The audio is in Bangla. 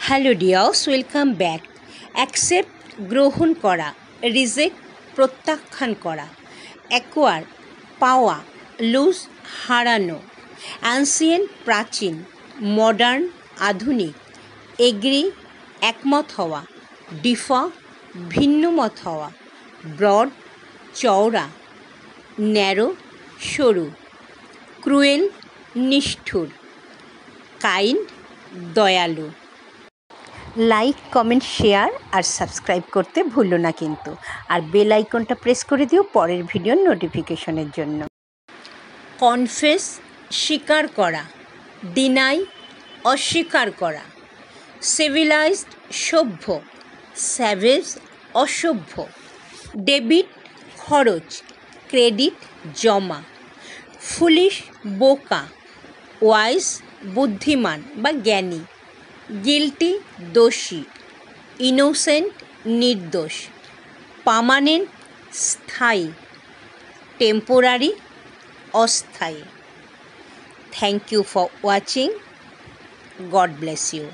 Hello dears, welcome back. Accept গ্রহণ করা, রিজেক্ট প্রত্যাখ্যান করা, অ্যাকোয়ার পাওয়া, লুজ হারানো, অ্যানসিয়েন্ট প্রাচীন, মডার্ন আধুনিক, এগ্রি একমত হওয়া, ডিফার ভিন্নমত হওয়া, ব্রড চওড়া, ন্যারো সরু, ক্রুয়েল নিষ্ঠুর, কাইন্ড দয়ালু। লাইক, কমেন্ট, শেয়ার আর সাবস্ক্রাইব করতে ভুলো না কিন্তু। আর বেল আইকনটা প্রেস করে দিও পরের ভিডিওর নোটিফিকেশনের জন্য। কনফেস স্বীকার করা, ডিনাই অস্বীকার করা, সিভিলাইজড সভ্য, স্যাভেজ অসভ্য, ডেবিট খরচ, ক্রেডিট জমা, ফুলিশ বোকা, ওয়াইজ বুদ্ধিমান বা জ্ঞানী, গিল্টি দোষী, ইনোসেন্ট নির্দোষ, পার্মানেন্ট স্থায়ী, টেম্পোরারি অস্থায়ী। Thank you for watching. God bless you.